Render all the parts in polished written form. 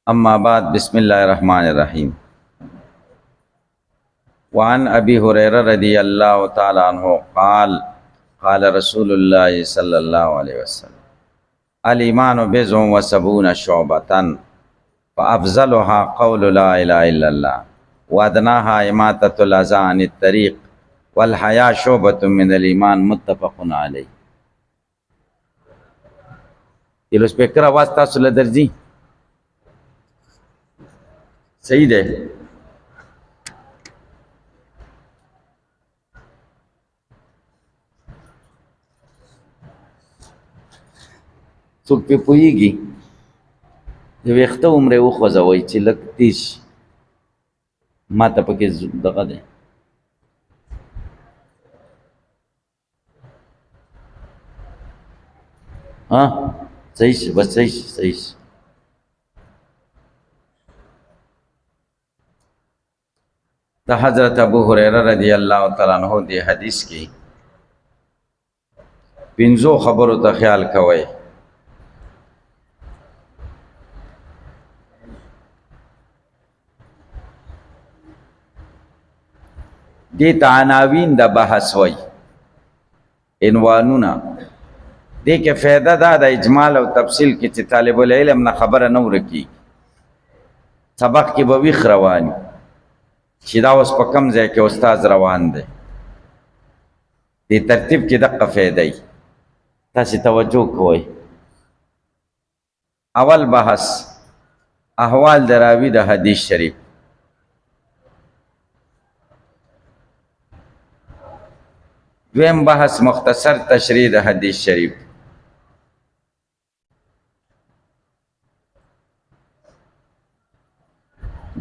अम्मा बाद बिस्मिल्लाहिर्रहमानिर्रहीम। वान अबी हुरैरा रदियल्लाहु ताला अन्हु क़ाल क़ाल रसूलुल्लाह सल्लल्लाहु अलैहि वसल्लम अल ईमानु बिज़्उन व सबूना शुअबतन फ़अफ़ज़लुहा क़ौलु ला इलाहा इल्लल्लाह व अदनाहा इमाततुल अज़ा अनित तरीक़ वल हया शुअबतुम मिनल ईमान मुत्तफ़क़ुन अलैह। ये लो स्पीकर आवाज़ तासु ले दर्जी सही दे। څوک پې پوهېږي د ویښته عمرې وخوځوئ چې لږ تېز شي. ما ته پکې دغه دی صحیح شي، بس صحیح شي، صحیح شي. د حضرت ابو هريره رضی الله تعالی عنہ دی حدیث کې پنځو خبرو ته خیال کوئ. دې ته عناوین د بحث وای، عنوانونه. دې کې فایده دا د اجمال او تفصیل کې چې طالب العلم نه خبره نه ورکي، سبق کې به ویښ رواني چې دا اوس په کوم ځای کې استاد روان دی. دې ترتیب کې دقه فایده ای، تاسې توجه کوئ. اول بحث احوال د راوي د حدیث شریف. دویم بحث مختصر تشریح د حدیث شریف.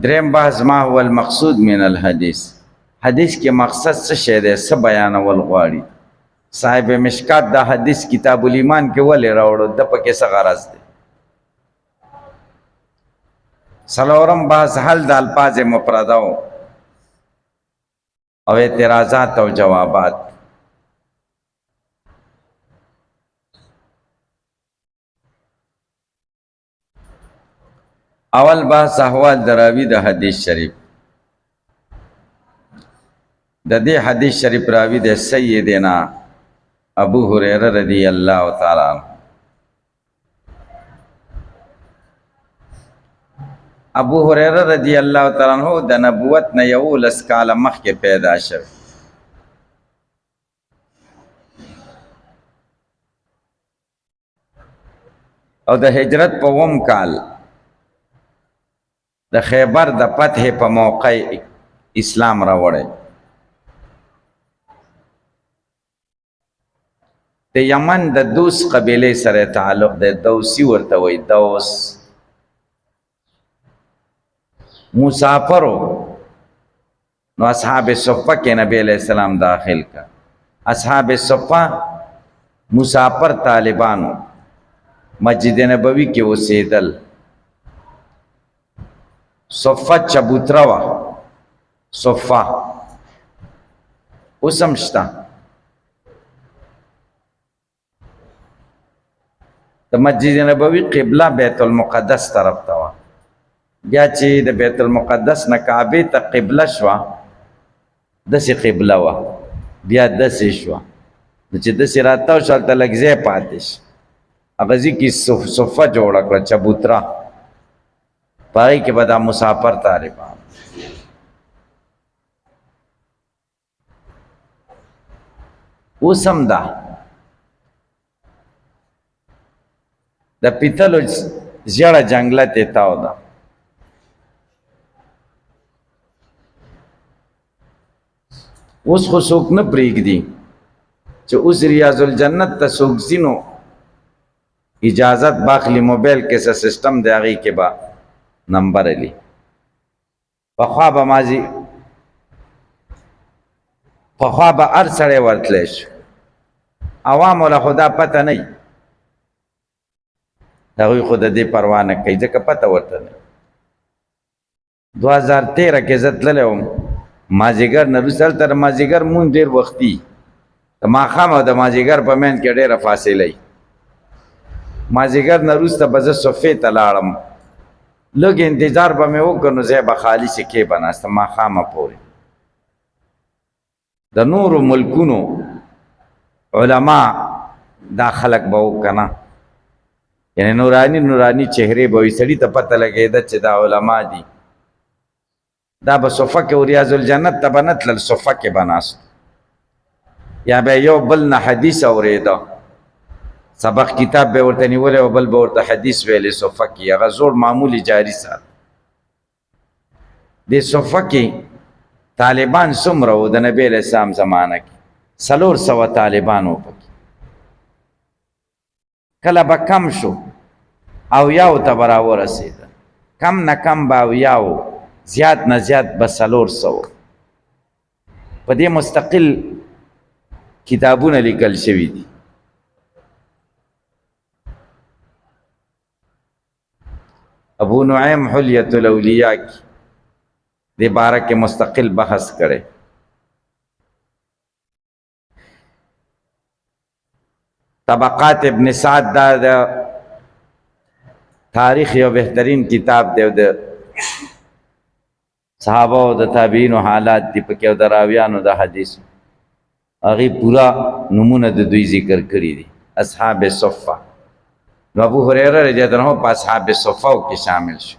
دریم بحث ما هو المقصود من الحدیث، حدیث کې مقصد څه شی دی، څه بیانول غواړي. صاحب مشکات دا حدیث کتاب الایمان کې ولې راوړو، د پکې څه غرض دی. څلورم بحث حل د الفاظ مفرده او اعتراضات او جوابات. اول بحث احوال دراوی د حدیث شریف. د دې حدیث شریف راوی د سیدنا ابو هريره رضی الله تعالی عنہ. ابو هريره رضی الله تعالی عنہ د نبوت نه 11 کاله مخکې پیدا شو. او د هجرت په 9 کال د خیبر د فتح په موقع اسلام راوړی. د یمن د دوس قبیله سره تعلق د دوسی ورته وای، دوس مسافرو. نو اصحاب صفه کې نبی علیہ السلام داخل کا. اصحاب صفه مسافر طالبانو مسجد نبوی کې اوسېدل. صفه چبوتره وه، صفه اوس هم شته. د مسجد نبوي قبله بیت المقدس طرف ته وه. بیا چې د بیت المقدس نه کعبې ته قبله شوه، داسې قبله وه، بیا داسې شوه. نو چې داسې راتاو شو هلته لږ ځای پاتې شي، هغه ځای کې صفه جوړه کړه، چبوتره. په هغې کې به دا مسافر طالبان اوس هم ده. د پیتلو زیړه جنګله ته تاو ده. اوس خو څوک نه پرېږدي چې اوس ریاض الجنت ته څوک ځي نو اجازت باخلي، موبایل کې څه سسټم دی هغې کې به نمبر علی. پخوا به مازی پخوا به هر سړی ورتلی شو، عوامو له خو دا پته نه وي، هغوی خو د دې پروا نه کوي ځکه پته ورته نه. 2013 کې زه تللی وم، مازدیګر نه وروسته هلته د مازدیګر مونځ ډېر وختي، د ماښام او د مازدیګر په منځ کې ډېره فاصله وي. مازدیګر نه وروسته به زه صفې ته لاړم، لږ انتظار به مې وکړ نو ځای به خالي سي کې به ناستم ماښامه پورې د نورو ملکونو علما دا خلق به و که نه یعنی نورانی چهرې به وي سړي ته پته لګېده چې دا علما دي دا به صفه کې ریاض الجنت ته به نه تلل صفه کې به ناست یا به یو بل نه حدیث اورېده سبق کتاب به ورته نیولی او بل به ورته حدیث ویلې صفه کې هغه زوړ معمولي جاري سات دې صفه کې طالبان څومره وو د نبی علیه السلام زمانه کې 400 طالبان وو پکې کله به کم شو اویاو ته به راورسېده کم نه کم به اویاو زیات نه زیات به 400 په دې مستقل کتابونه لیکل شوي دي ابو نعیم حلیت الاولیاء کی دې باره کې مستقل بحث کړي طبقات ابن سعد دا د تاریخ یو بهترین کتاب دی د صحابه او د تابعین حالات دی پکې او د راویانو د حدیث هغه پورا نمونه د دوی ذکر کړی دي اصحاب صفه نو ابو هريره رضی الله عنه په اصحاب صفه کې شامل شو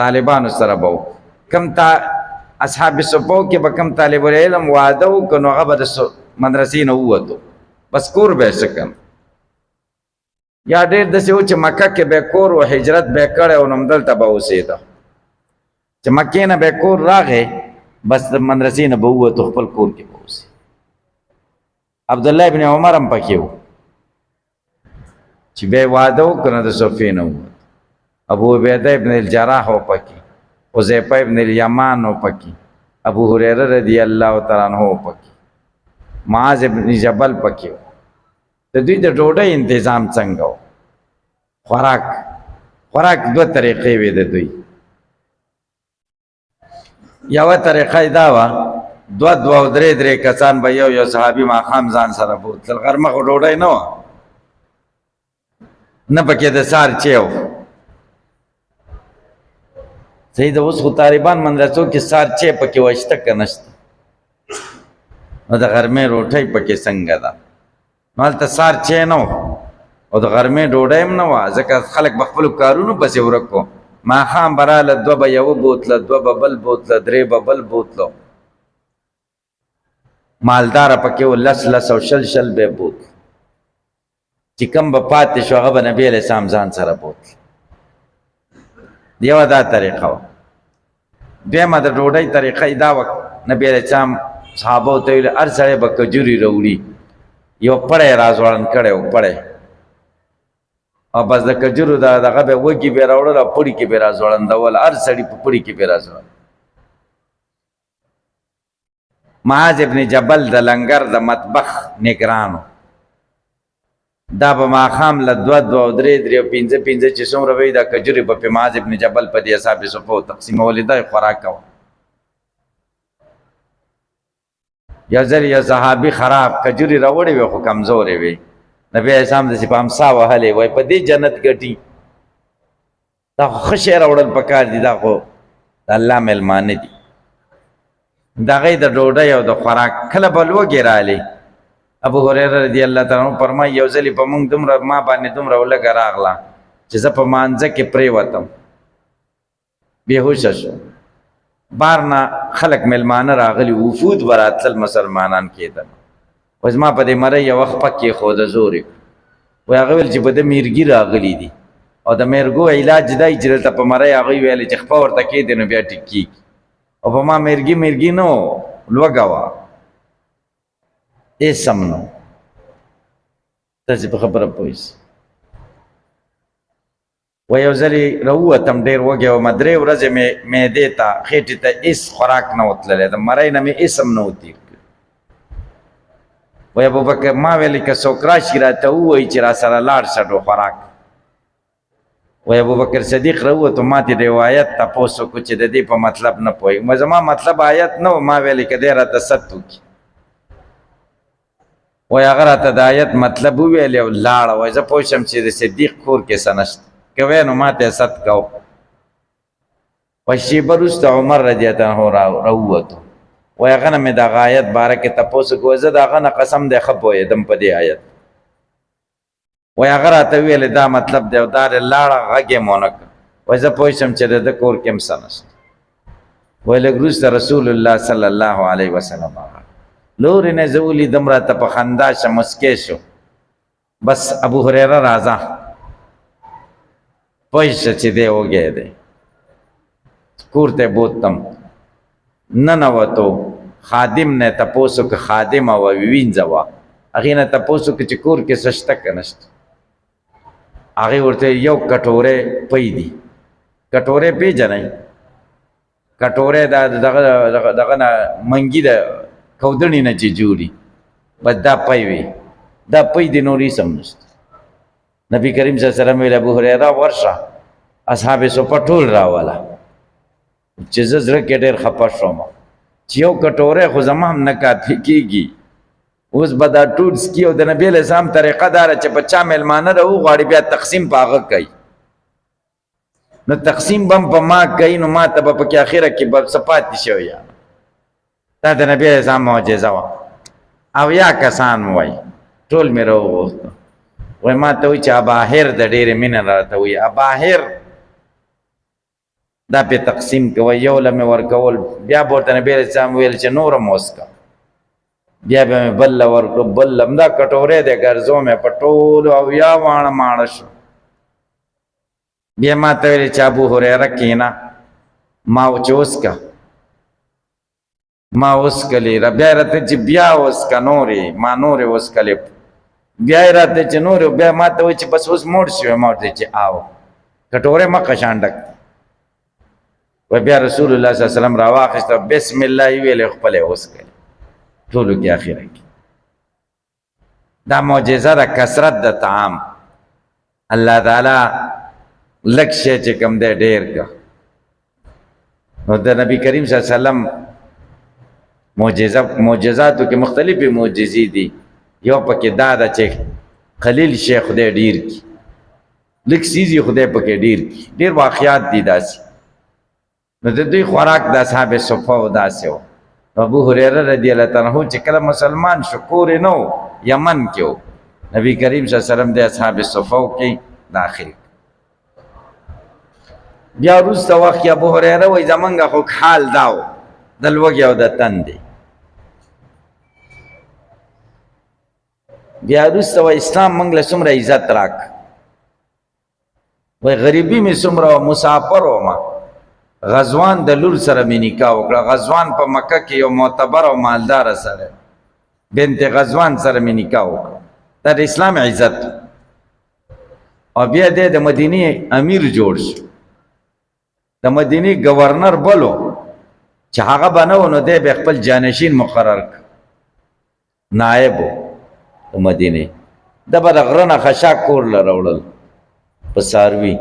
طالبانو سره به کم تا اصحاب صفه کې به کم طالب العلم وعده وکړو هغه به د مدرسې نه ووتو بس کور به سکم یا ډېر داسې و چې مکه کې به کور و هجرت به کړی او نو همدلته به اوسېده چې مکې نه به کور راغی بس د مدرسې نه به ووتو خپل کور کې به اوسې عبدالله ابن عمر هم پکې و چې به یې واده وکړو نو د صفې نه ووت ابو عبیده ابن الجراح و پکې حذیفه ابن الیمان و پکې ابو هریره رضی الله تعالی عنہ و پکې معاذ ابن جبل پکې و د دوی د ډوډۍ انتظام څنګه و خوراک دوه طریقې وې د دوی یوه طریقه یې دا وه دوه او درې کسان به یو صحابي ماښام ځان سره بوتلل غرمه خو ډوډۍ نه وه نه پکې د سهار چای و صحیح ده اوس خو طالبان مدرسو کې سهار چای پکې وشته که نشته نو د غرمې روټۍ پکې څنګه ده نو هلته سهار چای نه و او د غرمې ډوډۍ هم نه وه ځکه خلک به خپلو کارونو پسې ورک کړو ماښام به راله دوه به یوه بوتله دوه به بل بوتله درې به بل بوتله مالداره پکې و لس او شل به بوتله چې کوم به پاتې شو هغه به نبي علیه السلام ځان سره بوتله یوه دا طریقه وه دویمه د ډوډۍ طریقه یې دا وه نبي علیه السلام صحابو ته ویل هر سړی به کجوري راوړي یو پړی را ځوړند کړی و پړی او بس د کجورو دغه به وږي به یې راوړل او پړي کې به یې را ځوړندول هر سړي په پړي کې به یې را ځوړل معاذ ابن جبل د لنګر د مطبخ نگرانو دا به ماښام له دوه او درې او پنځه چې څومره به وي دا کجورې به په معاذ ابن جبل په دې اصحاب صفو تقسیمولې دا یې خوراک کوه یو ځل یو صحابي خراب کجورې راوړې وې خو کمزورې وې نبي علیه السلام داسې په امسا وهلې وایي په دې جنت ګټي دا خو ښه شی راوړل پکار دي دا خو د الله میلمانه دي د هغې د ډوډۍ او د خوراک کله به لوږې رالې ابو هریره رضی الله تعالی عنہ فرمایي یو ځلې په موږ دومره ما باندې دومره ولږه راغله چې زه په مانځه کې پرېوتم بېهوشه شو بار نه خلک میلمانه راغلي وفود به راتلل مسلمانان کېدل وایي زما په دې مرۍ یوه خپه کېښوده زور یې وایي هغه ویل چې په ده میرګي راغلي دي او د میرګو علاج دی چې دلته په مرۍ هغوی ویلې چې خپه ورته کېدې نو بیا ټیک کېږي او په ما میرګي نه و لوږه وه اسم نو تاسې په خبره پوه شئ و یو ځلې راووتم ډېر وږی وم 3 ورځې مې معدې ته خېټې ته هېڅ خوراک نه و تللی د مرۍ نه مې اسم نه و تېر کړی وایي ابوبکر ما ویلې که څوک راشي راته ووایي چې را سره لاړ شه ډو خوراک وایي ابوبکر صدیق راووتو ما دې روایت تپوس وکړو چې د دې په مطلب نه پوهېږم زما مطلب آیت نه و ما ویلې که دی راته ست وکړي وایي هغه راته د آیت مطلب وویلې او لاړه وایي زه پوه شم چې د صدیق کور کې څه نشته که وی نو ما ته یې ست کو و شیبه وروسته عمر رضی الله عنه راووتو وایي هغه نه مې دغه آیت باره کې تپوس وکړو زه د هغه نه قسم دی ښه پوهېدم په دې آیت وایي هغه راته ویلې دا مطلب دی او دا لاړه غږ یې مو ونه کړ وایي زه پوه شم چې د ده کور کې هم څه نشته وایي لږ وروسته رسول الله صلی الله علیه وسلم لورې نه زه ولیدم راته په خندا شه مسکی شو بس ابو هریره راځه پوه شه چې دی وږی دی کور ته بوتم ننوتو خادم نه تپوس وکړه خادمه وه وینځه وه هغې نه تپوس وکړه چې کور کې څه شته که نشته هغې ورته یو کټوری پی دي کټوری پېژنئ کټوری دا دغه نه منګي د کودړي نه چې جوړي بس دا پی وي دا پی د نور هېڅ هم نشته نبي کریم صلی الله علیه وسلم ویل ابو هریره ورشه اصحاب صفه ټول راوله چې زه زړه کې ډېر خفه شوم چې یو کټوری خو زما هم نه کافي کېږي اوس به دا ټول سکي او د نبي علیه السلام طریقه دا ده چې په چا میلمانه راوغواړي بیا تقسیم په هغه کوي نو تقسیم به هم په ما کوي نو ما ته به پکې اخره کې به څه پاتې شوی دا د نبي علیه السلام معجزه وه او یا کسان وایي ټول مې راوغوښته وایي ما ته وایي چې اباهر د ډېرې مینه راته وایي اباهر دا پې تقسیم کوي یو له مې ورکول بیا به ورته نبي علیه السلام ویل چې نور هم وڅښه بیا به مې بل له ورکړو بل له همدا کټوری دی ګرځو مې په ټولو او یا واڼه ماڼه شو بیا ما ته ویلې چې ابو هریره کښېنه ما چې وڅښه ما وڅښلې بیا یې راته چې بیا وڅښه نورې ما نورې وڅښلې بیا یې راته چې نورې بیا ما ته وایي چې بس اوس موړ شوې ما ورته چې آو کټوری مه قشان ډک و بیا رسول الله صلی الله علیه وسلم راواخېسته بسم الله یې ویلې خپله یې وڅښلې ټولو کې اخره کې دا معجزه ده کثرت د طعام الله تعالی لږ شی چې کوم دی ډېر که نو د نبي کریم صلی الله علیه وسلم معجزاتو کې مختلفې معجزې دي یو پکې دا ده چې قلیل شی خدای ډېر کړي لږ څیز یې خدای پکې ډېر کړي ډېر واقعات دي داسې نو د دوی خوراک د اصحاب صفه و داسې و ابو هریره رضی الله تعالی عنہ چې کله مسلمان شو کور یې نه و یمن کې و نبی کریم صلی الله علیه وسلم د اصحاب صفه کې داخل بیا وروسته وخت کې ابو هریره وایي زمونږ خو حال دا و د لوږې او د تندې بیا وروسته وایي اسلام موږ له څومره عزت راک وایي غریبي مې څومره وه مسافر وم غزوان د لور سره مې نکاح وکړه غزوان په مکه کې یو معتبر او مالداره سره بنت غزوان سره مې نکاح وکړه دا د اسلام عزت او بیا دی د مدینې امیر جوړ شو د مدینې گورنر بلو چې هغه به نه و نو دی به خپل جانشین مقرر کړ نایب و د مدینې ده به د غره نه خشاک کور له راوړل په څاروي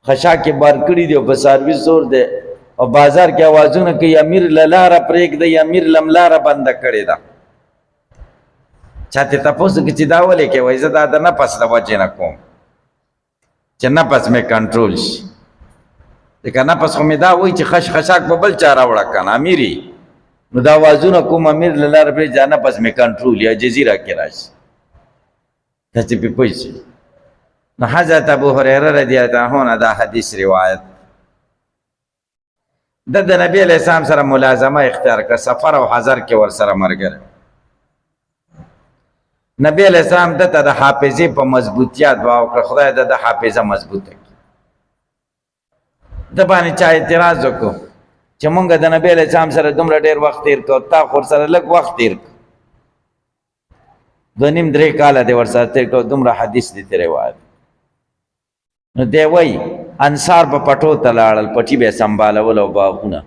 خشاک یې بار کړي دي او په څاروي زور دی او بازار کې اوازونه کوي امیر له لاره پرېږدئ امیر لم لاره بنده کړې ده چاته تپوس کې چې دا ولې کې وایي زه دا د نفس د وجې نه کوم چې نفس مې کنټرول شي ځکه نفس خو مې دا وایي چې خشاک به بل چا راوړه که نه امیري نو دا اوازونه کوم امیر له لاره پرېږدي دا نفس مې کنټرول یا جزیره کې راشي داسې پې پوه شي نو حضرت ابو هریره رضی الله عنه دا حدیث روایت د نبی علیه السلام سره ملازمه اختیار کړه سفر او حضر کې ورسره ملګری نبی علیه السلام دته د حافظې په مضبوطیا دعا وکړه خدای د حافظه مضبوطه کړي د باندې چا اعتراض وکړو چې مونږ د نبی علیه السلام سره دومره ډېر وخت تېر کړو تا خو ورسره لږ وخت تېر کړو 2.5-3 کاله دې ورسره تېر کړو دومره حدیث دې ترې وایي نو دی وایي انصار په پټو ته لاړل پټي به یې سنبالول او باغونه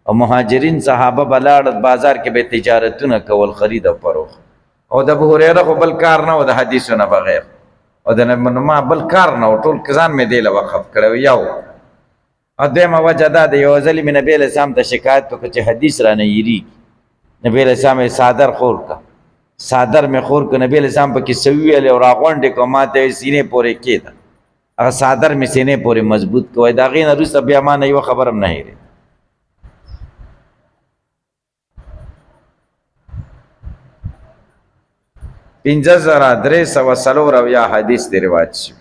او مهاجرین صحابه به لاړل بازار کې به تجارتونه کول خرید او فروخت او د ابو هریره خو بل کار نه و د حدیثو نه بغیر او د ما بل کار نه و ټول ځان مې دې له وقف کړی یو او دویمه وجه دا د یو ځلې مې نبي علیه السلام ته شکایت وکړه چې حدیث رانه هېرېږي نبي علیه السلام یې څادر خور کړه څادر مې خور کړه نبي علیه السلام پکې سوي ویلې او راغونډې کړه ما ته یې سینې پورې کېده هغه صادر مې سینې پورې مضبوط کوی د هغې نه وروسته بیا ما نه یوه خبر هم نه هېرېږي. 5340 حدیث دی روایت شوی.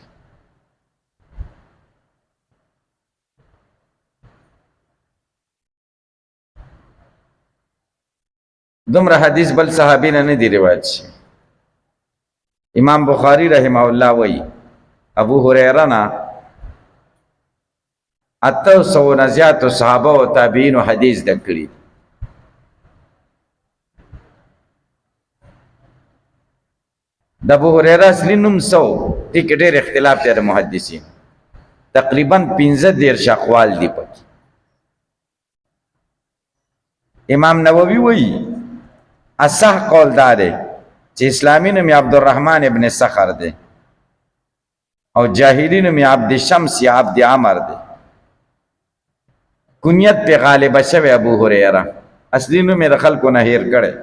دومره حدیث بل صحابی نه دی روایت شوی. امام بخاری رحمه الله وی ابو هریره نه 800 نه زیات صحابه او تابعین حدیث د کړي. د ابو هریره اصلي نوم سو دې کې ډېر اختلاف دی د محدثین، تقریبا 15 اقوال دي پکې. امام نووي وایي اصح قول دا دی چې اسلامي نوم یې عبدالرحمن ابن سخر دی او جاهلي نوم یې عبد شمس یا عبد عمر دی. کنیت پې غالبه شوی ابو هریره، اصلي نوم یې د خلکو نه هیر کړی.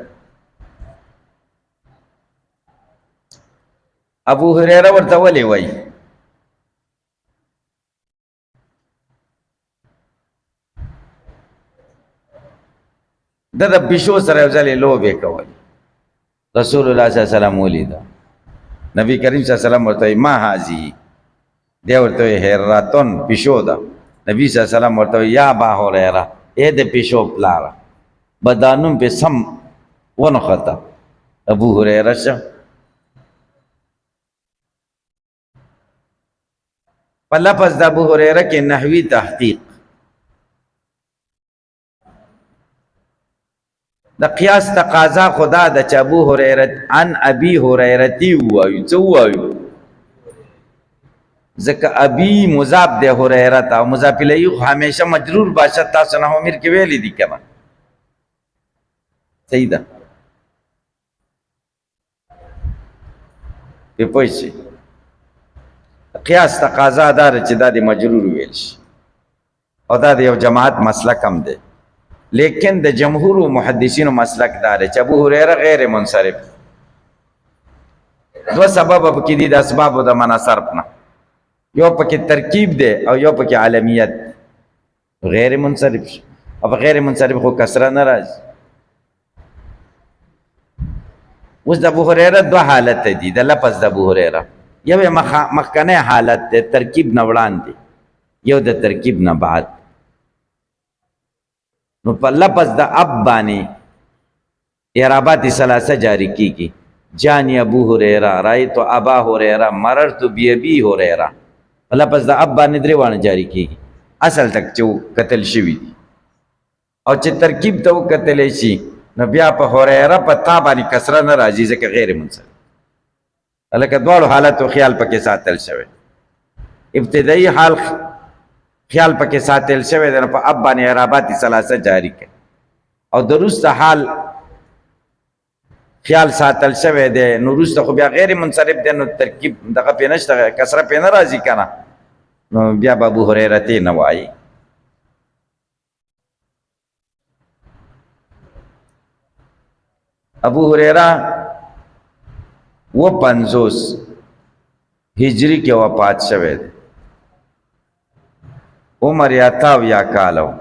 ابو هریره ورته ولې وایي؟ د پیشو سره یو ځل لوبې کولې. رسول الله صلی الله علیه وسلم ولیده. نبی کریم صلی الله علیه وسلم ورته وایي ما هذه، دی ورته وایي هراتون پیشو ده. نبی صلی الله علیه وسلم ورته وایي یا ابا هریره، ای د پیشو پلاره، به دا نوم پې سم ونښته ابو هریره شه. په لفظ د ابو هریره کې نحوي تحقیق د قیاس تقاضا خدا د چې ابو هریره عن ابي هریرتی ووایو. څه ووایو؟ ځکه ابي مضاف دی هریره ته، او مضاف الیه همیشه مجرور باشد. تاسو نه امیر کې ویلي دي که نه؟ صحیح ده، پې پوه شئ. قیاس تقاضا دا ده چې دا د مجرور ویل شي، او دا د یو جماعت مسلک هم دی. لیکن د جمهور محدثینو مسلک دا دی چې ابو هریره غیر منصرف. دو سبب پکې دي د اسبابو د منع صرف نه، یو پکې ترکیب دی او یو پکې عالمیت. غیر منصرف شي، او غیر منصرف خو کسره نه راځي. اوس د ابو هریره دوه حالت دي د لفظ د ابو هریره. یو مخکنی حالت دی ترکیب نه وړاندې، یو د ترکیب نه بعد. نو په لفظ د اب باندې اعرابات ثلاثه جاری کیږي. جانی ابو هریره، رایت ابا هریره، مررت بی هریره. په لفظ د اب باندې درې واړه جاری کیږي اصل تک چې قتل شوي دي. او چې ترکیب ته وکتلی شي نو بیا په هریره په تا باندې کسره نه راځي ځکه غیر منصرف. لکه دواړو حالتو خیال پکې ساتل شوی. ابتدایي حال خیال پکې ساتل شوی دی، نو په اب باندې اعرابات ثلاثه جاری کړي. او د وروسته حال خیال ساتل شوی دی، نو وروسته خو بیا غیر منصرف دی، نو ترکیب دغه پې نشته، کسره پې نه راځي که نه، نو بیا به ابو هریرتې نه وایي. ابو هریره 50 هجری کې وفات شوی دی. عمر یې 88 کاله و.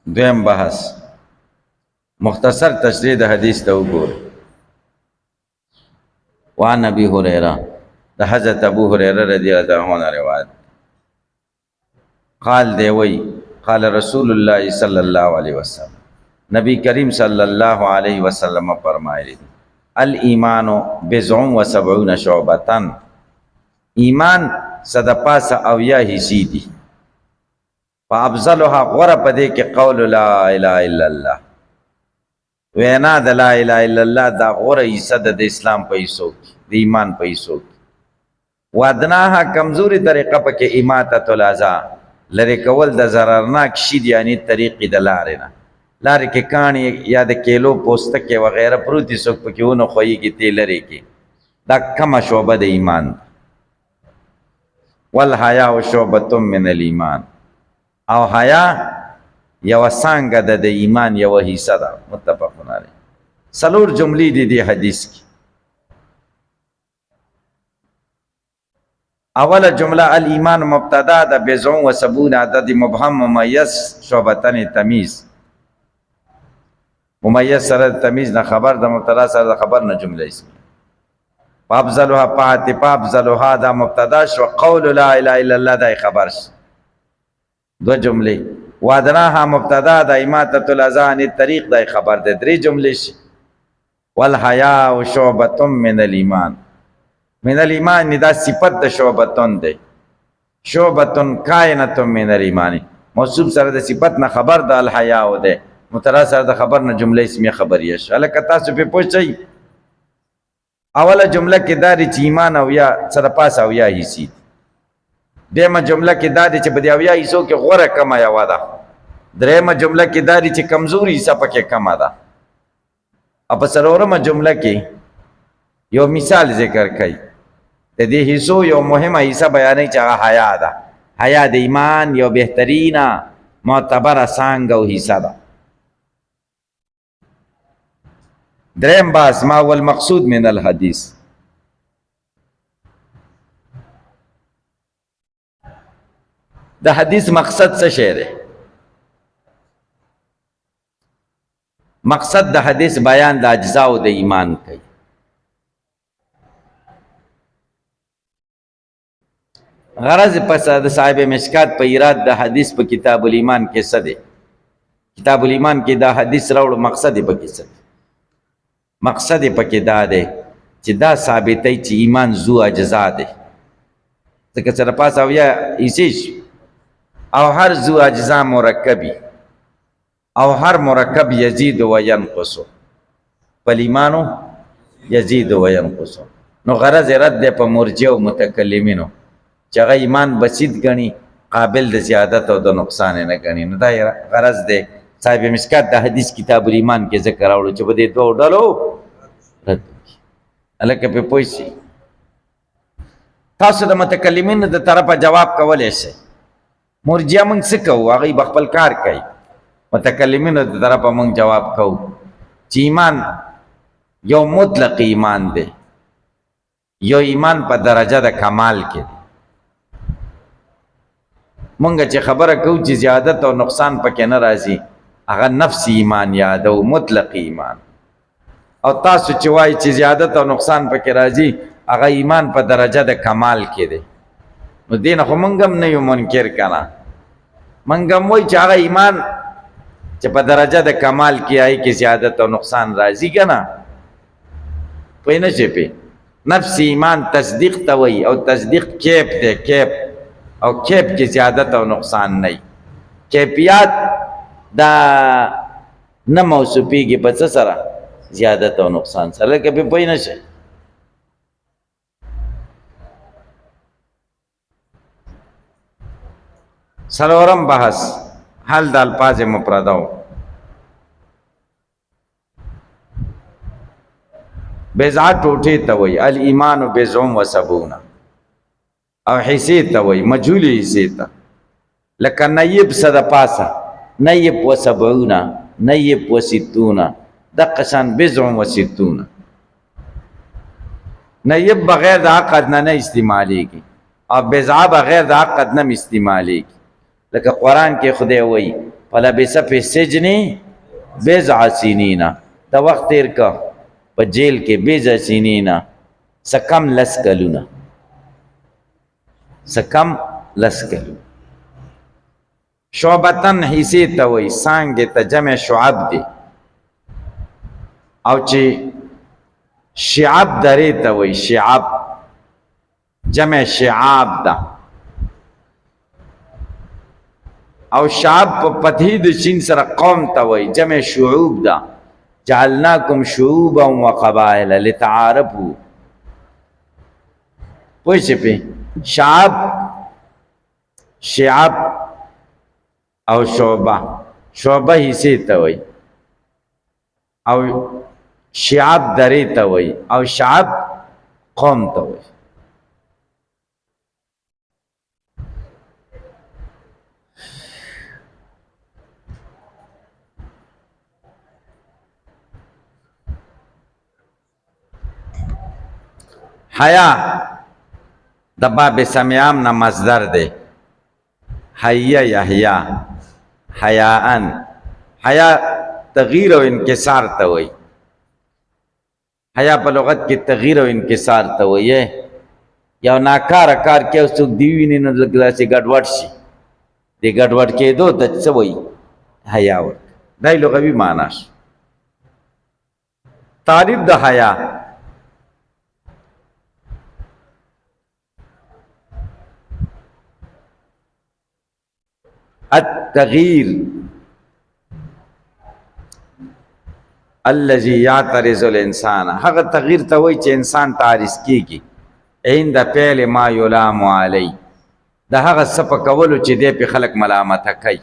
دویم بحث مختصر تشریح د حدیث ته وګورئ. وعن ابي هريره، د حضرت ابو هريره رضی الله عنه روایت، قال دی وی قال رسول الله صلی الله علیه وسلم، نبی کریم صلی الله علیه وسلم فرمایلی الایمان بضع و 70 شعبة، ایمان صدپاس اویا حصی دی. فافضلها غره پدې کې قول لا اله الا الله، وینا د لا اله الا الله دا غره حصہ د اسلام په حصو کې، د ایمان په حصو کې. وادناها کمزوري طریقه پکې اماتۃ الاذى، لری کول د ضررناک شي یعنی طریقې د لارې نه. لارې کې کاڼي یا د کیلو پوستکې وغیره پروتي څوک پکې ونه خویږي تی لرې کې دا کمه شعبه د ایمان والحیاء شعبة من الایمان او حیا یوه څانګه ده د ایمان یوه حصه ده متفقون علیه څلور جملې دي دې حدیث کې اوله جمله الایمان مبتدا ده بضع و سبعون عدد مبهم ممیز شعبتن تمیز ممیز سره تمیز نه خبر د مبتدا سره د خبر نه جمله اسمی افضلها پاتې افضلها دا مبتدا شو قول لا اله الا الله دا خبر شو دو جملې وادناها مبتدا دا اماتة الاذى عن الطريق دا خبر ده درې جملې شي والحیاء شعبة من الایمان من الایمان دا صفت د شعبتون ده شعبة کائنة من الایمان موصوف سره د صفت نه خبر د الحیاء ده مترا سره د خبر نه جمله اسمیه خبریه شو الکه تاسو په پوښتئ اوله جمله کې دا چې ایمان او یا سره پاس او یا حصي دیمه جمله کې دا چې په دی او یا حصو کې غوره کما یا واده دریمه جمله کې دا چې کمزوري حصہ پکې کما ده او په څلورمه جمله کې یو مثال ذکر کړي د دې حصو یو مهمه حصہ بیانې چې هغه حیا ده حیا د ایمان یو بهترینا معتبره څانګه او حصہ ده دریم باس ما هو المقصود من الحديث د حدیث مقصد څه شی دی مقصد د حدیث بیان د اجزاء د ایمان کوي غرض پس د صاحب مشکات په ایراد د حدیث په کتاب الایمان کې څه دی کتاب الایمان کې دا حدیث راوړو مقصد یې پکې څه مقصد پکې دا دی چې دا ثابتوي چې ایمان ذو اجزا دی ځکه چې پاس او یا ایسیش او هر ذو اجزا مرکبی او هر مرکب یزید و ینقص فالایمان یزید و ینقص نو غرض رد دی په مرجع او متکلمینو چې هغه ایمان بسیط ګڼي قابل د زیادت او د نقصان نه ګڼي نو دا غرض دی صاحب مشکات د حدیث کتاب الایمان کې ذکر راوړو چې په دې دوه ډلو رد کی الکه په پوښي تاسو د متکلمین د طرفه جواب کولای شئ مرجئه موږ څه کوو هغه خپل کار کوي متکلمین د طرفه موږ جواب کوو چې ایمان یو مطلق ایمان دی یو ایمان په درجه د کمال کې دی موږ چې خبره کوو چې زیادت او نقصان پکې نه راځي هغه نفس ایمان یادو مطلق ایمان او تاسو چې وایي چې زیادت او نقصان پکې راځي هغه ایمان په درجه د کمال کې دی نو دین خو موږ هم نه یو منکر کنه موږ هم وایي چې هغه ایمان چې په درجه د کمال کې آی کې زیادت او نقصان راځي کنه پوه نه شئ پې نفس ایمان تصدیق ته وایي او تصدیق کیپ دی کیپ او کیپ کې زیادت او نقصان نه کیفیت دا نه موصوفیږي په څه سره زیادت او نقصان سره لکه په پوه نه شئ څلورم بحث حل د الفاظ مفردو بضع ټوټې ته وایي الایمان بضع و سبعون او حصې ته وایي مجهولې حصې ته لکه نیب څه د پاسه نیب و سبعون نیب و ستون دقه شان بضع و ستون نیب بغیر د عقد نه استعمالیږي او بضع بغیر د عقد نه استعمالیږي لکه قرآن کې خدای وایي فلبث فی السجن بضع سنین دا وخت تیر کا په جیل کې بضع سنین سکم لس کلونه سکم لس کلونه شعبتن حصې ته وایي څانګې ته جمع شعب دی او چې شعب درې ته وایي شعب جمع شعاب ده او شعب په فتحې د شین سره قوم ته وایي جمع شعوب ده جعلناکم شعوبا وقبائل لتعارفوا پوه شئ پې شعب شعب او شعبه شعبه حصې ته وایي او شعب درې ته وایي او شعب قوم ته وایي. حیا د باب سمیام نه مصدر دی. حیا یحیا حیاءن، حیا تغییر او انکسار ته وایي. حیا په لغت کې تغییر او انکسار ته وایي. یو ناکاره کار کې او څوک دی ویني نو داسې ګډوډ شي، دې ګډوډ کېدو ته څه وایي؟ حیا ورته. دا یې لغوي معنا شو. تعریف د حیا: التغییر الذي يعترض الانسان، هغه تغییر ته وایي چې انسان تعرض کیږي عند فعل ما یلام علی، د هغه څه په کولو چې دی پې خلک ملامته کوي.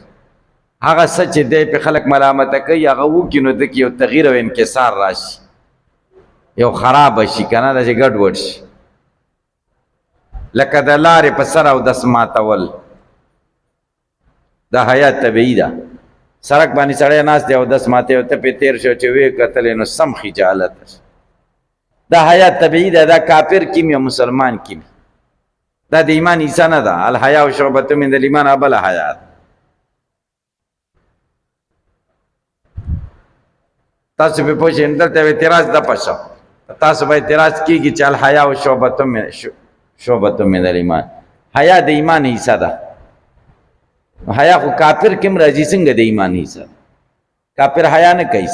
هغه څه چې دی پې خلک ملامته کوي هغه وکړي نو دکې یو تغییر او انکسار راشي، یو خرابه شي که نه، داسې ګډوډ شي. لکه د لارې په سر اودس ماتول، دا حیا طبیعي ده. سړک باندې سړی ناست دی اودس ماتې او ته پې تېر شو چې ویې کتلې نو سم خجالت شي. دا حیا طبیعي ده. دا کافر کیم یا مسلمان کیم، دا د ایمان حصه نه ده. الحیا شعبة من الایمان بله حیا ده. تاسو پې پوه شئ. دلته اعتراض ده پشه، تاسو به اعتراض کېږي چې الحیا شعبة من الایمان، حیا د ایمان حصه ده. حیا خو کافر کم راځي څنګه د ایمان حصہ؟ کافر حیا نه کوي.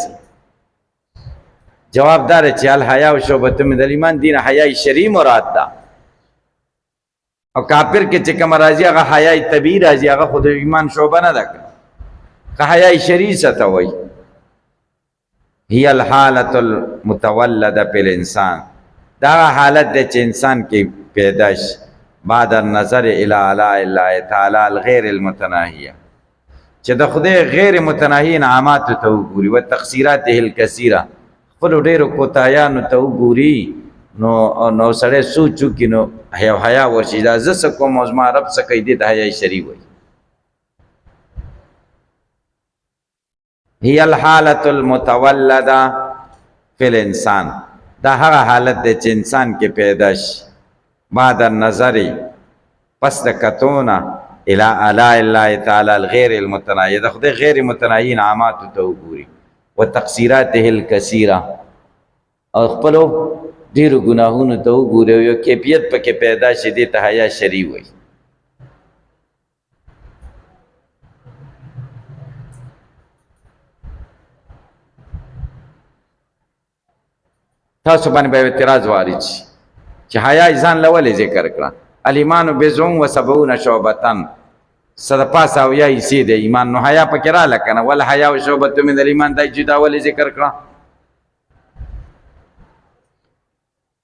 جواب دار چې الحیا شعبة من الایمان دین حیا شرعی مراد ده، او کافر کې چې کوم راځي هغه حیا طبیعي راځي، هغه خو د ایمان شعبه نه ده. که حیا شرعی څه ته وایي؟ هي الحالة المتولده فی الانسان، دا حالت ده چې انسان کې پیدا شي بعد النظر الى آلاء الله تعالی الغیر المتناهیه، چې د خدای غیر متناهی انعاماتو ته وګوري و تقصیراته الکثیره، خپلو ډېرو کوتاهیانو ته وګوري نو سړی سوچ وکړي نو حیا ورشي. دا زه څه کوم او زما رب څه کوي، دې ته حیا شرعي وایي. هي الحالة المتولده فی الانسان، دا هغه حالت دی چې انسان کې پیدا شي بعد النظر پس د کتونه الى آلاء الله تعالی الغیر المتناهیه، د خدای غیر متناهی انعاماتو ته وګوري و تقصیراته الکثیره، او خپلو ډېرو ګناهونو ته وګوري او یو کیفیت پکې پیدا شي، دې ته حیا شرعي وایي. تاسو باندې به اعتراض وارد شي چې حیا ځان له ولې ذکر کړه؟ الایمان بضع و سبعون شعبة، څه د پاسه اویا حصې د ایمان، نو حیا پکې راله که نه؟ والحیا شعبة من الایمان، دا جدا ولې ذکر کړه؟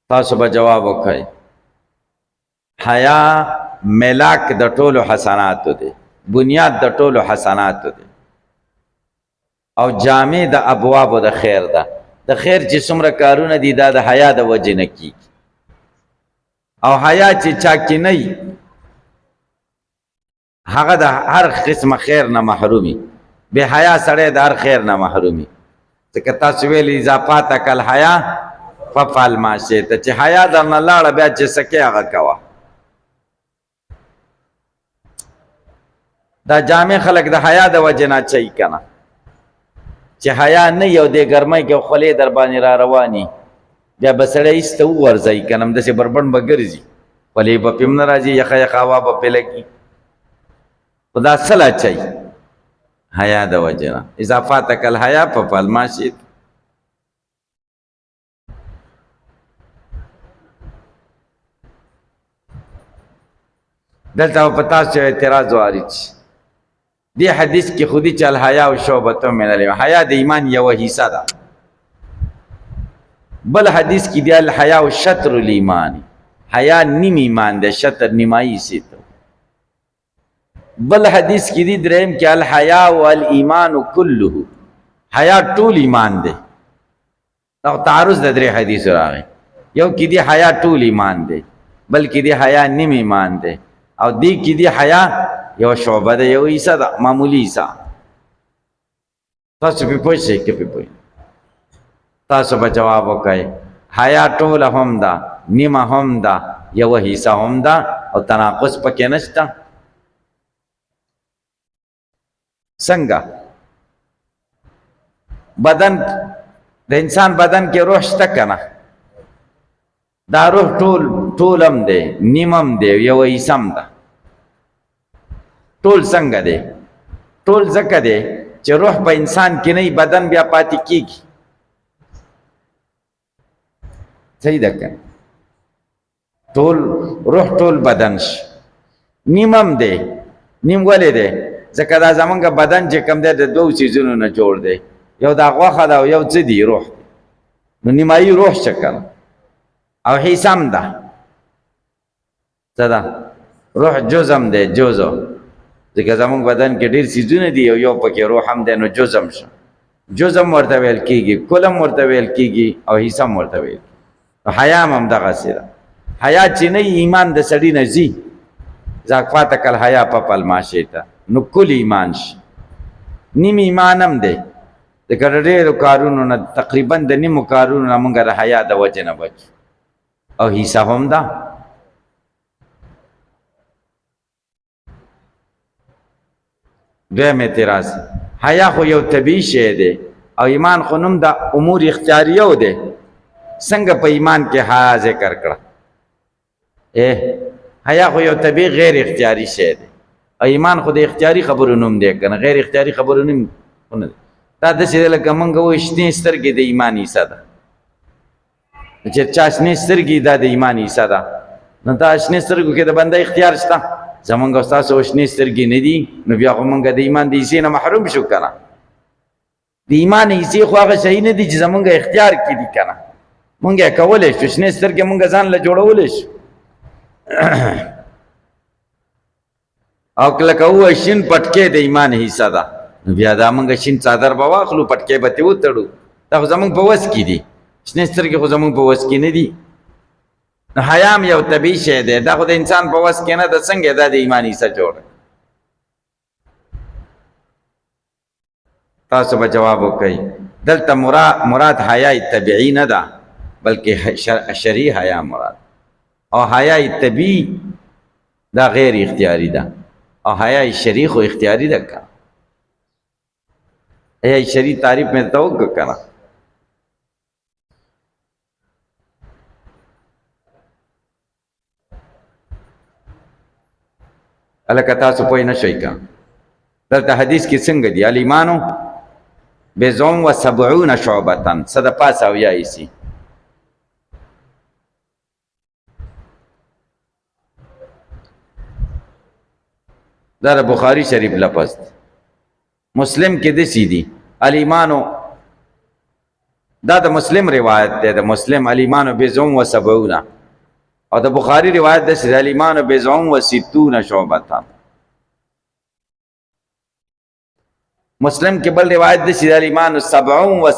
تاسو به جواب وکړئ. حیا ملاک د ټولو حسناتو دی، بنیاد د ټولو حسناتو دی، او جامع د ابوابو د خیر ده. د خیر چې څومره کارونه دي دا د حیا د وجې نه کېږي، او حیا چې چا کې نه وي هغه د هر قسمه خیر نه محرومي. بې حیا سړی د هر خیر نه محرومي. ځکه تاسو ویلي اضافاتک الحیا ففعل ما شئت، چې حیا درنه لاړه بیا چې څه کې هغه کوه. دا جامع خلک د حیا د وجې نه اچوي که نه، چې حیا نه یو دی ګرمۍ کې خولې در باندې را رواني، بیا به سړی ایسته وغورځوي که نه، همداسې بربنډ به ګرځي، خولې به پې هم نه راځي، یخه یخه هوا به پې لګي. خو دا څه له اچوي؟ حیا د وجې نه. اضافاتک الحیا ففعل ما شئت. دلته په تاسو اعتراض وارد شي. دی حدیث کې خودی چې الحیا شعبة من الایمان، حیا د ایمان یوه حصه ده. بل حدیث کې دی الحیا شطر الایمان، حیا نیم ایمان ده، شطر نیمایي حصې ته. بل حدیث کې دی دریم کې الحیا والایمان کله، حیا ټول ایمان ده، او تعارض د درې حدیث راغی یو کې دی حیا ټول ایمان دی بلکې دی حیا نیم ایمان دی او دی کې دی حیا یو شعبه ده یو حصہ ده معمولی حصہ تاسو په پوه شئ کې په پوه تاسو به جواب وکړئ حیا ټول هم ده نیمه هم ده یو حصہ هم ده او تناقض پکې نشته څنګه بدن د انسان بدن کې روح شته کنه دا روح ټولم دی نیمم دی یو حصم ده ټول څنګه دی ټول ځکه دی چې روح په انسان کې نه بدن بیا پاتې کیږي صحیح ده کنه ټول روح ټول بدن شي نیمم دی نیم ولې دی ځکه دا زمونږ بدن چې کوم دی د دوو څیزونو نه جوړ دی یو دا غوښه ده او یو څه دی روح نو نیمایي روح شکل او حصم ده څه ده روح جزم دی جزو ځکه زمونږ بدن کې ډېر څیزونه دي او یو پکې روح هم دی نو جزم شو جزم ورته ویل کېږي کلم ورته ویل کېږي او حصم ورته ویل کېږي حیا هم دغسې ده حیا چې نه ایمان د سړي نه ځي ذاک فاتک الحیا پپل ماشیته نو کل ایمان شي نیم ایمان هم دی ځکه د ډېرو کارونو نه تقریبا د نیمو کارونو نه مونږ د حیا د وجې نه بچو او حصه هم ده دویم اعتراض حیا خو یو طبیعي شی دی او ایمان خو نوم د امور اختیاریو دی څنګه په ایمان کې حیا ذکر کړه حیا خو یو طبیعي غیر اختیاري شی دی او ایمان خو د اختیاري خبرو نوم دی کنه غیر اختیاري خبرو نوم نه دی دا داسې دی لکه مونږ وایو شنې سترګې د ایمان حصه ده چې چا شنې سترګې دا د ایمان حصه ده نو دا شنې سترګو کې د بنده اختیار شته زمونږ او ستاسو شنې سترګې نه دي نو بیا خو مونږ د ایمان د حصې نه محروم شو که نه د ایمان حصې خو هغه شی نه دي چې زمونږ اختیار کې دي که نه مونږ یې کولی شو شنې سترګې مونږ ځان له جوړولی شو او کله که ووایي شین پټکې د ایمان حصه ده نو بیا دا مونږ شین څادر به واخلو پټکې به ترې وتړو دا خو زمونږ په وس کې دي شنې سترګې خو زمونږ په وس کې نه دي نو حیا هم یو طبیعي شی دی دا خو د انسان په وس کې نه ده څنګه دا د ایمان حصه جوړه تاسو به جواب وکړئ دلته مراد حیا طبیعي نه ده بلکې شرعي حیا مراد او حیا طبیعي دا غیر اختیاري ده او حیا شرعي خو اختیاري ده که حیا شرعي تعریف مې ته وکړه که نه هلکه تاسو پوه نه شئ که دلته حدیث کې څنګه دي الایمانو بضع و سبعون شعبة څه د پاسه اویا حصې دا د بخاري شریف لفظ دی مسلم کې داسې دي الایمانو دا د مسلم روایت دی د مسلم الایمانو بضع و سبعون او د بخاری روایت د الایمان بضع و ستون شعبة مسلم کې بل روایت د الایمان سبع و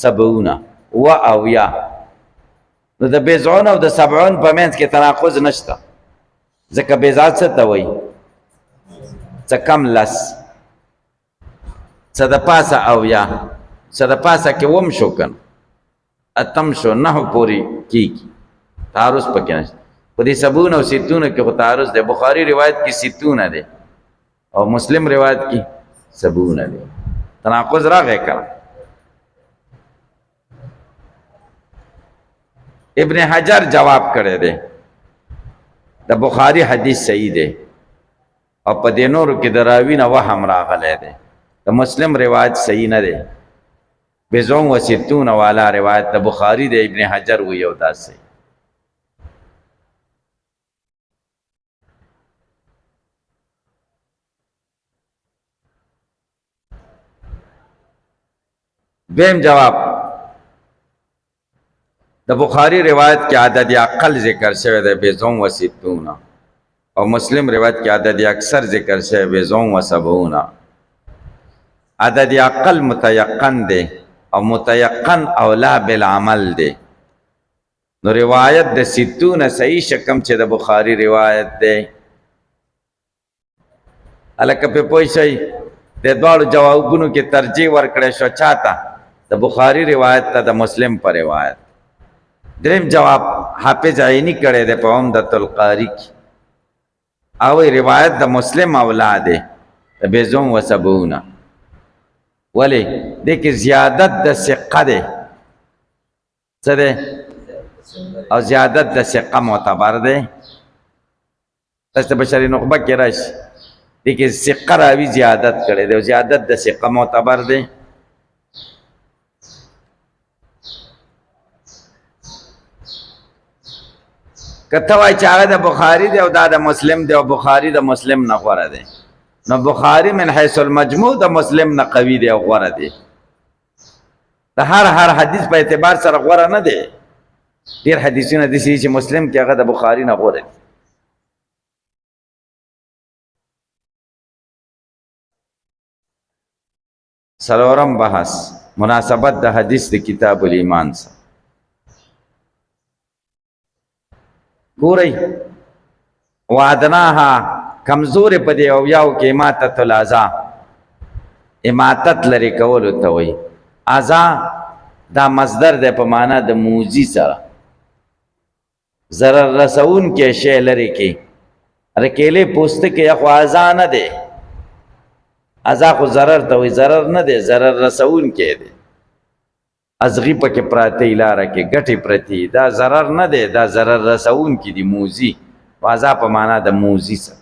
سبعون و اویا نو د بضعون او د سبعون په منځ کې تناقض نشته ځکه بضع څه ته وایي څه کم لس څه د پاسه اویا څه د پاسه کې وم شو کنه اتم شو نهو پورې کیږي تعارض پکې نشته په دې سبعون او ستون کې خو تعارض دی بخاری روایت کې ستون دی او مسلم روایت کې سبعون دی تناقض راغی کنه ابن حجر جواب کړی دی د بخاری حدیث صحیح دی او په دې نورو کې د راوي نه وهم راغلی دی د مسلم روایت صحیح نه دی بضع و ستون والا روایت د بخاری دی ابن حجر وی او دا صحیح دویم جواب د بخاری روایت کې عدد اقل ذکر شوی دی بضع و ستون او مسلم روایت کې عدد اکثر ذکر شوی بضع و سبعون عدد اقل متيقن دی او متيقن اولا بالعمل دی. نو روایت د 60 صحیح شکم چې د بخاری روایت دی. الکه په پوه شئ د دواړو جوابونو کې ترجیح ورکړی شو چاته؟ د بخاری روایت ته د مسلم په روایت. دریم جواب حافظ عینی کړی دی په عمدة القاری کې، او روایت د مسلم اولا دی د بیزوم و سبعونه. ولی دی کې زیادت د ثقه دی، څه دی؟ او زیادت د ثقه معتبر دی. تاسو بشری نخبه کې راشي دی کې ثقه راوي زیادت کړی دی او زیادت د ثقه معتبر دی. کته وای چې هغه د بخاری دی او دا د مسلم دی او بخاری د مسلم نه غوره دی، نو بخاری من حیث المجموع د مسلم نه قوي دی او غوره دی. د هر حدیث په اعتبار سره غوره نه دی. ډیر حدیثونه دي چې مسلم کې هغه د بخاری نه غوره دي. څلورم بحث مناسبت د حدیث د کتاب الایمان سره. ګورئ وعدناها کمزور په دی او یاو کې اماتت الاذا، اماتت لري کولو ته وایي. اذا دا مصدر دی په معنا د موزي سره، ضرر رسون کې شی لري کې رکیلې پوسته کې خو اذا نه دی، اذا خو ضرر ته وایي، ضرر نه دی، ضرر رسون کې دی. ازغی پکې پراته لاره کې ګټې پرتی، دا ضرر نه دی، دا ضرر رسون کې دی موزي. واذا په معنا د موزي سره.